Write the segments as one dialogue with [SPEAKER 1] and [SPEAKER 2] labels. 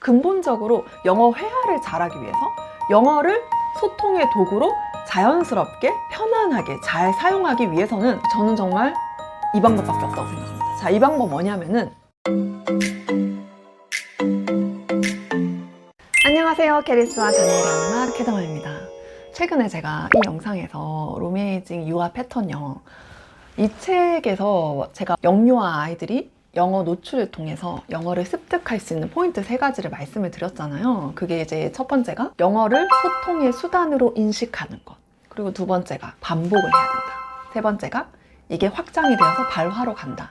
[SPEAKER 1] 근본적으로 영어 회화를 잘하기 위해서 영어를 소통의 도구로 자연스럽게 편안하게 잘 사용하기 위해서는 저는 정말 이 방법밖에 없다고 생각합니다. 자, 이 방법 뭐냐면은 안녕하세요. 캐리스와 자녀의 음악 캐더마입니다. 최근에 제가 이 영상에서 로메이징 유아 패턴 영어 이 책에서 제가 영유아 아이들이 영어 노출을 통해서 영어를 습득할 수 있는 포인트 3가지를 말씀을 드렸잖아요. 그게 이제 첫 번째가 영어를 소통의 수단으로 인식하는 것, 그리고 두 번째가 반복을 해야 된다, 세 번째가 이게 확장이 되어서 발화로 간다,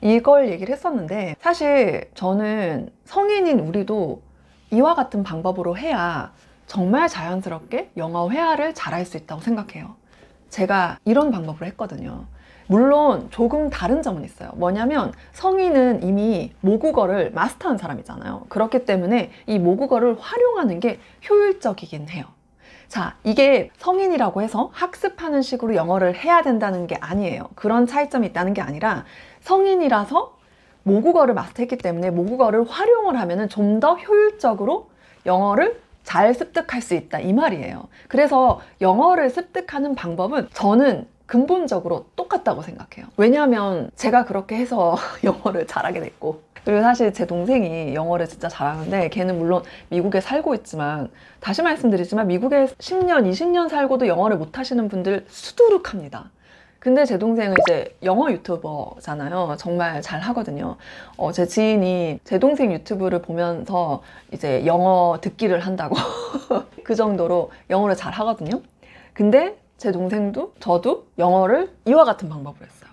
[SPEAKER 1] 이걸 얘기를 했었는데, 사실 저는 성인인 우리도 이와 같은 방법으로 해야 정말 자연스럽게 영어 회화를 잘할 수 있다고 생각해요. 제가 이런 방법으로 했거든요. 물론 조금 다른 점은 있어요. 뭐냐면 성인은 이미 모국어를 마스터한 사람이잖아요. 그렇기 때문에 이 모국어를 활용하는 게 효율적이긴 해요. 자, 이게 성인이라고 해서 학습하는 식으로 영어를 해야 된다는 게 아니에요. 그런 차이점이 있다는 게 아니라 성인이라서 모국어를 마스터했기 때문에 모국어를 활용을 하면 좀 더 효율적으로 영어를 잘 습득할 수 있다, 이 말이에요. 그래서 영어를 습득하는 방법은 저는 근본적으로 똑같다고 생각해요. 왜냐하면 제가 그렇게 해서 영어를 잘하게 됐고, 그리고 사실 제 동생이 영어를 진짜 잘하는데 걔는 물론 미국에 살고 있지만, 다시 말씀드리지만 미국에 10년, 20년 살고도 영어를 못하시는 분들 수두룩합니다. 근데 제 동생은 이제 영어 유튜버잖아요. 정말 잘 하거든요. 제 지인이 제 동생 유튜브를 보면서 이제 영어 듣기를 한다고 그 정도로 영어를 잘 하거든요. 근데 제 동생도 저도 영어를 이와 같은 방법으로 했어요.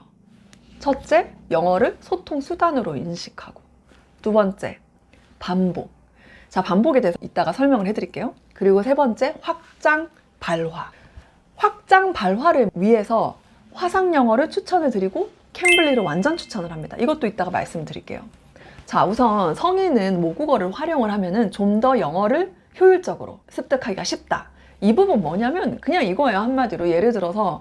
[SPEAKER 1] 첫째, 영어를 소통 수단으로 인식하고, 두 번째, 반복. 자, 반복에 대해서 이따가 설명을 해드릴게요. 그리고 세 번째, 확장, 발화. 확장, 발화를 위해서 화상 영어를 추천을 드리고 캠블리를 완전 추천을 합니다. 이것도 이따가 말씀드릴게요. 자, 우선 성인은 모국어를 활용을 하면은 좀 더 영어를 효율적으로 습득하기가 쉽다. 이 부분 뭐냐면 그냥 이거예요. 한마디로 예를 들어서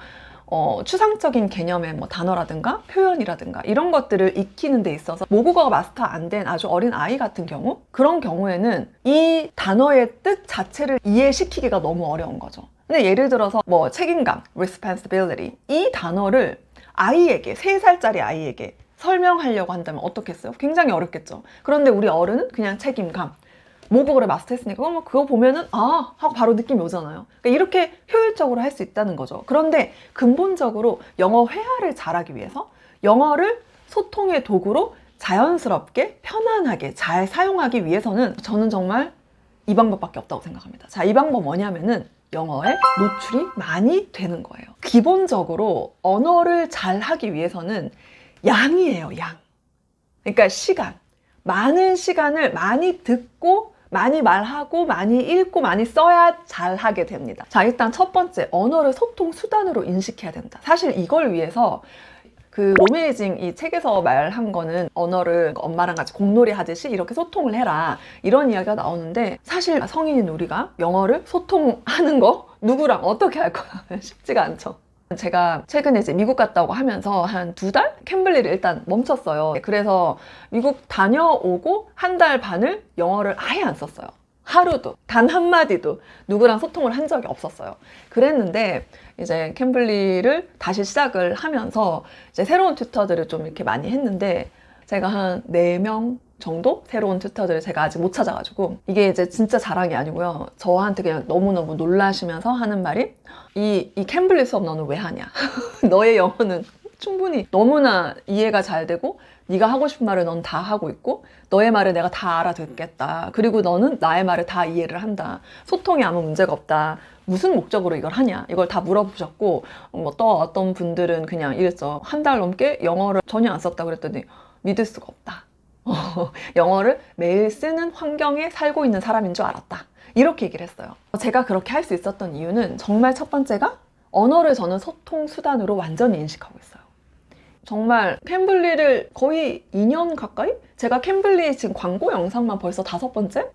[SPEAKER 1] 추상적인 개념의 뭐 단어라든가 표현이라든가 이런 것들을 익히는 데 있어서 모국어가 마스터 안 된 아주 어린 아이 같은 경우, 그런 경우에는 이 단어의 뜻 자체를 이해시키기가 너무 어려운 거죠. 근데 예를 들어서 뭐 책임감, responsibility, 이 단어를 아이에게, 3살짜리 아이에게 설명하려고 한다면 어떻겠어요? 굉장히 어렵겠죠. 그런데 우리 어른은 그냥 책임감, 모국어를 마스터했으니까 그거 보면은 아 하고 바로 느낌이 오잖아요. 그러니까 이렇게 효율적으로 할 수 있다는 거죠. 그런데 근본적으로 영어 회화를 잘하기 위해서 영어를 소통의 도구로 자연스럽게 편안하게 잘 사용하기 위해서는 저는 정말 이 방법밖에 없다고 생각합니다. 자, 이 방법 뭐냐면은 영어에 노출이 많이 되는 거예요. 기본적으로 언어를 잘 하기 위해서는 양이에요, 양. 그러니까 시간. 많은 시간을 많이 듣고 많이 말하고 많이 읽고 많이 써야 잘하게 됩니다. 자, 일단 첫 번째, 언어를 소통 수단으로 인식해야 된다. 사실 이걸 위해서 그 로메이징 이 책에서 말한 거는 언어를 엄마랑 같이 공놀이 하듯이 이렇게 소통을 해라, 이런 이야기가 나오는데, 사실 성인인 우리가 영어를 소통하는 거 누구랑 어떻게 할 거야? 쉽지가 않죠. 제가 최근에 이제 미국 갔다 오고 하면서 한 2달? 캠블리를 일단 멈췄어요. 그래서 미국 다녀오고 1달 반을 영어를 아예 안 썼어요. 하루도, 단 한마디도 누구랑 소통을 한 적이 없었어요. 그랬는데 이제 캠블리를 다시 시작을 하면서 이제 새로운 튜터들을 좀 이렇게 많이 했는데, 제가 한 4명 정도 새로운 튜터들을 제가 아직 못 찾아가지고, 이게 이제 진짜 자랑이 아니고요. 저한테 그냥 너무너무 놀라시면서 하는 말이, 이 캠블리 수업 너는 왜 하냐? 너의 영어는 충분히 너무나 이해가 잘 되고 네가 하고 싶은 말을 넌 다 하고 있고 너의 말을 내가 다 알아듣겠다. 그리고 너는 나의 말을 다 이해를 한다. 소통에 아무 문제가 없다. 무슨 목적으로 이걸 하냐? 이걸 다 물어보셨고, 또 어떤 분들은 그냥 이랬어. 1달 넘게 영어를 전혀 안 썼다고 그랬더니 믿을 수가 없다. 영어를 매일 쓰는 환경에 살고 있는 사람인 줄 알았다. 이렇게 얘기를 했어요. 제가 그렇게 할 수 있었던 이유는 정말 첫 번째가 언어를 저는 소통 수단으로 완전히 인식하고 있어요. 정말 캠블리를 거의 2년 가까이? 제가 캠블리 지금 광고 영상만 벌써 5번째?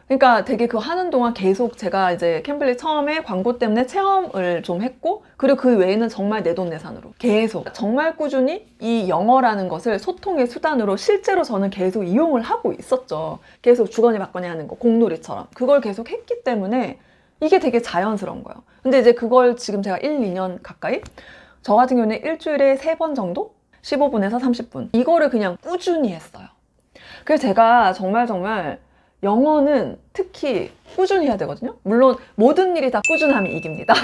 [SPEAKER 1] 그러니까 되게 그 하는 동안 계속 제가 이제 캠블리 처음에 광고 때문에 체험을 좀 했고, 그리고 그 외에는 정말 내돈내산으로 계속 정말 꾸준히 이 영어라는 것을 소통의 수단으로 실제로 저는 계속 이용을 하고 있었죠. 계속 주거니 받거니 하는 거, 공놀이처럼. 그걸 계속 했기 때문에 이게 되게 자연스러운 거예요. 근데 이제 그걸 지금 제가 1, 2년 가까이, 저 같은 경우는 일주일에 3번 정도? 15분에서 30분. 이거를 그냥 꾸준히 했어요. 그래서 제가 정말 영어는 특히 꾸준히 해야 되거든요. 물론 모든 일이 다 꾸준함이 이깁니다.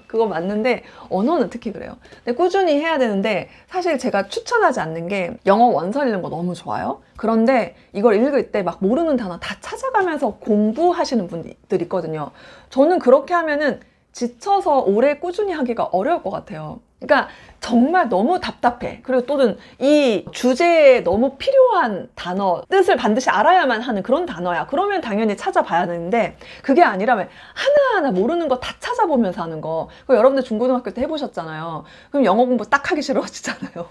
[SPEAKER 1] 그거 맞는데 언어는 특히 그래요. 근데 꾸준히 해야 되는데, 사실 제가 추천하지 않는 게 영어 원서 읽는 거 너무 좋아요. 그런데 이걸 읽을 때 막 모르는 단어 다 찾아가면서 공부하시는 분들 있거든요. 저는 그렇게 하면은 지쳐서 오래 꾸준히 하기가 어려울 것 같아요. 그러니까 정말 너무 답답해. 그리고 또는 이 주제에 너무 필요한 단어, 뜻을 반드시 알아야만 하는 그런 단어야. 그러면 당연히 찾아봐야 되는데, 그게 아니라면 하나하나 모르는 거 다 찾아보면서 하는 거. 그거 여러분들 중고등학교 때 해보셨잖아요. 그럼 영어 공부 딱 하기 싫어지잖아요.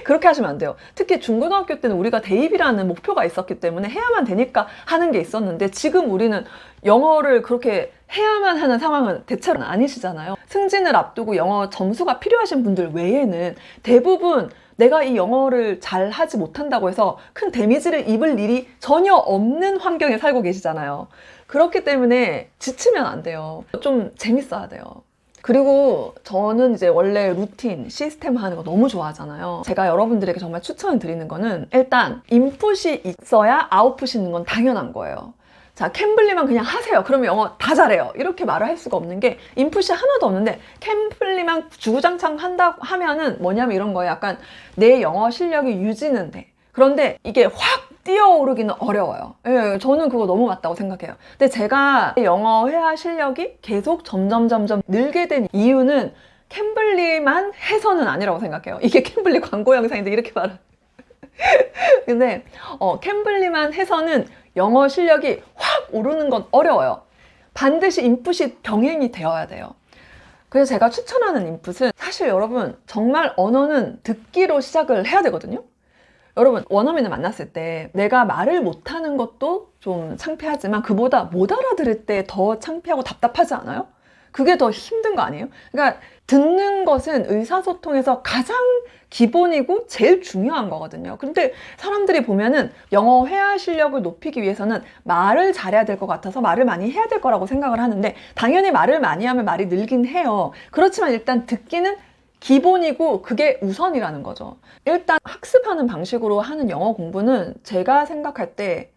[SPEAKER 1] 그렇게 하시면 안 돼요. 특히 중고등학교 때는 우리가 대입이라는 목표가 있었기 때문에 해야만 되니까 하는 게 있었는데, 지금 우리는 영어를 그렇게 해야만 하는 상황은 대체로 아니시잖아요. 승진을 앞두고 영어 점수가 필요하신 분들 외에는 대부분 내가 이 영어를 잘 하지 못한다고 해서 큰 데미지를 입을 일이 전혀 없는 환경에 살고 계시잖아요. 그렇기 때문에 지치면 안 돼요. 좀 재밌어야 돼요. 그리고 저는 이제 원래 루틴, 시스템 하는 거 너무 좋아하잖아요. 제가 여러분들에게 정말 추천을 드리는 거는, 일단 인풋이 있어야 아웃풋이 있는 건 당연한 거예요. 자, 캠블리만 그냥 하세요. 그러면 영어 다 잘해요. 이렇게 말을 할 수가 없는 게, 인풋이 하나도 없는데 캠블리만 주구장창 한다고 하면은 뭐냐면 이런 거예요. 약간 내 영어 실력이 유지는 돼. 그런데 이게 확 뛰어오르기는 어려워요. 예, 저는 그거 너무 맞다고 생각해요. 근데 제가 영어 회화 실력이 계속 점점 늘게 된 이유는 캠블리만 해서는 아니라고 생각해요. 이게 캠블리 광고 영상인데 이렇게 말을. 근데 캠블리만 해서는 영어 실력이 확 오르는 건 어려워요. 반드시 인풋이 병행이 되어야 돼요. 그래서 제가 추천하는 인풋은, 사실 여러분 정말 언어는 듣기로 시작을 해야 되거든요. 여러분 원어민을 만났을 때 내가 말을 못하는 것도 좀 창피하지만 그보다 못 알아들을 때 더 창피하고 답답하지 않아요? 그게 더 힘든 거 아니에요? 그러니까 듣는 것은 의사소통에서 가장 기본이고 제일 중요한 거거든요. 근데 사람들이 보면은 영어 회화 실력을 높이기 위해서는 말을 잘해야 될 것 같아서 말을 많이 해야 될 거라고 생각을 하는데, 당연히 말을 많이 하면 말이 늘긴 해요. 그렇지만 일단 듣기는 기본이고 그게 우선이라는 거죠. 일단 학습하는 방식으로 하는 영어 공부는 제가 생각할 때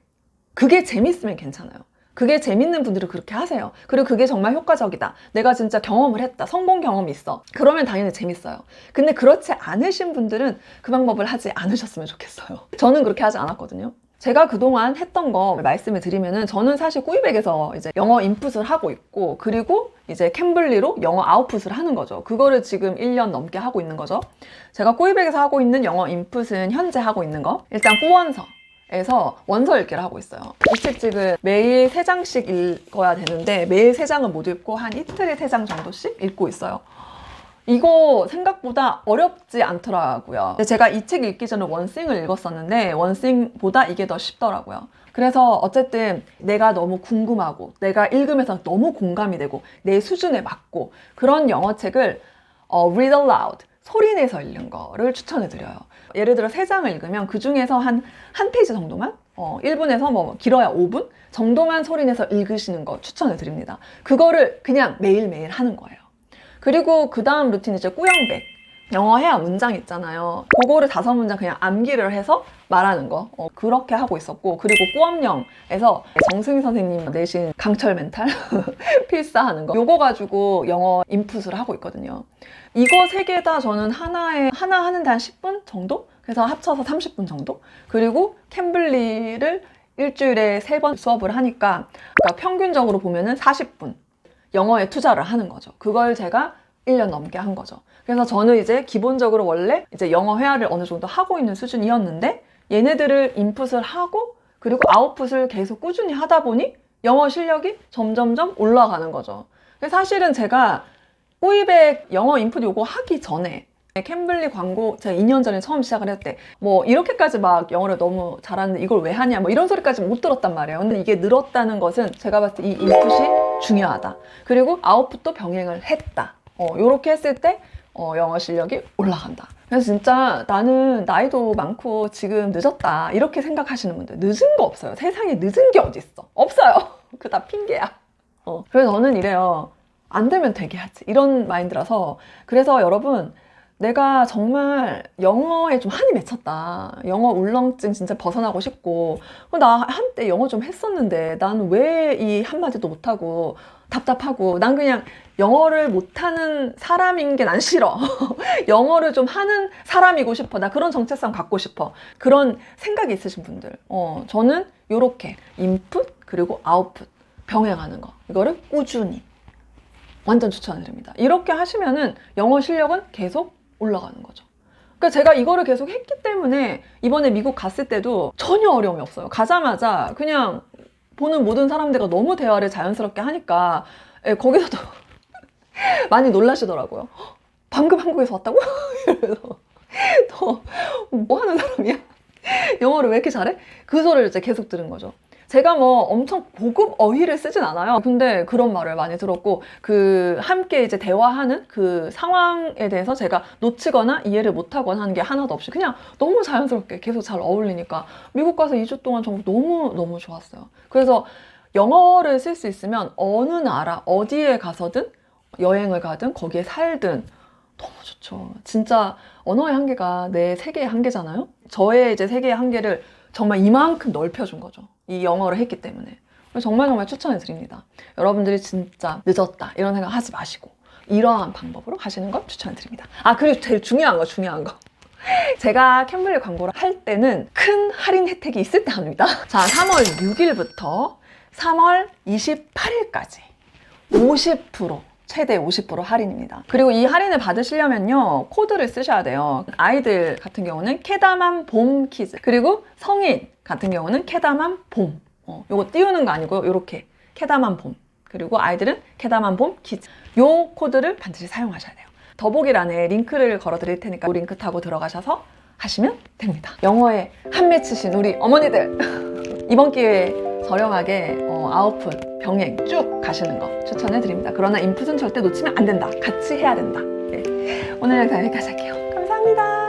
[SPEAKER 1] 그게 재밌으면 괜찮아요. 그게 재밌는 분들은 그렇게 하세요. 그리고 그게 정말 효과적이다. 내가 진짜 경험을 했다. 성공 경험이 있어. 그러면 당연히 재밌어요. 근데 그렇지 않으신 분들은 그 방법을 하지 않으셨으면 좋겠어요. 저는 그렇게 하지 않았거든요. 제가 그동안 했던 거 말씀을 드리면은, 저는 사실 꾸이백에서 이제 영어 인풋을 하고 있고, 그리고 이제 캠블리로 영어 아웃풋을 하는 거죠. 그거를 지금 1년 넘게 하고 있는 거죠. 제가 꾸이백에서 하고 있는 영어 인풋은 현재 하고 있는 거, 일단 꾸원서에서 원서 읽기를 하고 있어요. 이 책집을 매일 3장씩 읽어야 되는데 매일 3장은 못 읽고 한 이틀에 3장 정도씩 읽고 있어요. 이거 생각보다 어렵지 않더라고요. 제가 이 책 읽기 전에 원싱을 읽었었는데 원싱보다 이게 더 쉽더라고요. 그래서 어쨌든 내가 너무 궁금하고 내가 읽으면서 너무 공감이 되고 내 수준에 맞고 그런 영어책을 read aloud, 소리내서 읽는 거를 추천해 드려요. 예를 들어 3장을 읽으면 그 중에서 한 페이지 정도만 1분에서 뭐 길어야 5분 정도만 소리내서 읽으시는 거 추천해 드립니다. 그거를 그냥 매일매일 하는 거예요. 그리고 그 다음 루틴이 이제 꾸영백, 영어 회화 문장 있잖아요. 그거를 5문장 그냥 암기를 해서 말하는 거, 그렇게 하고 있었고, 그리고 꾸엄령에서 정승희 선생님 내신 강철 멘탈 필사하는 거, 요거 가지고 영어 인풋을 하고 있거든요. 이거 3개 다 저는 하나 하는데 한 10분 정도? 그래서 합쳐서 30분 정도? 그리고 캠블리를 일주일에 3번 수업을 하니까, 그러니까 평균적으로 보면은 40분 영어에 투자를 하는 거죠. 그걸 제가 1년 넘게 한 거죠. 그래서 저는 이제 기본적으로 원래 이제 영어 회화를 어느 정도 하고 있는 수준이었는데, 얘네들을 인풋을 하고 그리고 아웃풋을 계속 꾸준히 하다 보니 영어 실력이 점점점 올라가는 거죠. 사실은 제가 꾸이백 영어 인풋 요거 하기 전에 캠블리 광고 제가 2년 전에 처음 시작을 했을 때 뭐 이렇게까지 막 영어를 너무 잘하는데 이걸 왜 하냐 뭐 이런 소리까지 못 들었단 말이에요. 근데 이게 늘었다는 것은 제가 봤을 때 이 인풋이 중요하다. 그리고 아웃풋도 병행을 했다. 요렇게 했을 때 영어 실력이 올라간다. 그래서 진짜 나는 나이도 많고 지금 늦었다 이렇게 생각하시는 분들, 늦은 거 없어요. 세상에 늦은 게 어딨어. 없어요. 그거 다 핑계야. 그래서 저는 이래요. 안 되면 되게 하지. 이런 마인드라서. 그래서 여러분, 내가 정말 영어에 좀 한이 맺혔다. 영어 울렁증 진짜 벗어나고 싶고, 나 한때 영어 좀 했었는데 난 왜 이 한마디도 못하고 답답하고, 난 그냥 영어를 못하는 사람인 게 난 싫어. 영어를 좀 하는 사람이고 싶어. 나 그런 정체성 갖고 싶어. 그런 생각이 있으신 분들. 저는 요렇게 인풋 그리고 아웃풋 병행하는 거. 이거를 꾸준히 완전 추천드립니다. 이렇게 하시면은 영어 실력은 계속 올라가는 거죠. 그러니까 제가 이거를 계속 했기 때문에 이번에 미국 갔을 때도 전혀 어려움이 없어요. 가자마자 그냥 보는 모든 사람들과 너무 대화를 자연스럽게 하니까 거기서도 많이 놀라시더라고요. 방금 한국에서 왔다고? 이러면서 너 뭐 하는 사람이야? 영어를 왜 이렇게 잘해? 그 소리를 이제 계속 들은 거죠. 제가 뭐 엄청 고급 어휘를 쓰진 않아요. 근데 그런 말을 많이 들었고, 함께 이제 대화하는 그 상황에 대해서 제가 놓치거나 이해를 못하거나 하는 게 하나도 없이 그냥 너무 자연스럽게 계속 잘 어울리니까 미국 가서 2주 동안 정말 너무 좋았어요. 그래서 영어를 쓸 수 있으면 어느 나라, 어디에 가서든 여행을 가든 거기에 살든 너무 좋죠. 진짜 언어의 한계가 내 세계의 한계잖아요. 저의 이제 세계의 한계를 정말 이만큼 넓혀준 거죠. 이 영어를 했기 때문에. 정말 추천해 드립니다. 여러분들이 진짜 늦었다 이런 생각 하지 마시고 이러한 방법으로 하시는 걸 추천해 드립니다. 그리고 제일 중요한 거. 제가 캠블리 광고를 할 때는 큰 할인 혜택이 있을 때 합니다. 자, 3월 6일부터 3월 28일까지 50%, 최대 50% 할인입니다. 그리고 이 할인을 받으시려면요, 코드를 쓰셔야 돼요. 아이들 같은 경우는 캐다만 봄 키즈, 그리고 성인 같은 경우는 캐다만 봄. 요거 띄우는 거 아니고요. 요렇게 캐다만 봄, 그리고 아이들은 캐다만 봄 키즈. 요 코드를 반드시 사용하셔야 돼요. 더보기란에 링크를 걸어 드릴 테니까 그 링크 타고 들어가셔서 하시면 됩니다. 영어에 한 맺히신 우리 어머니들 이번 기회에 저렴하게 아웃풋 병행 쭉 가시는 거 추천해 드립니다. 그러나 인풋은 절대 놓치면 안 된다. 같이 해야 된다. 네. 오늘 영상 여기까지 할게요. 감사합니다.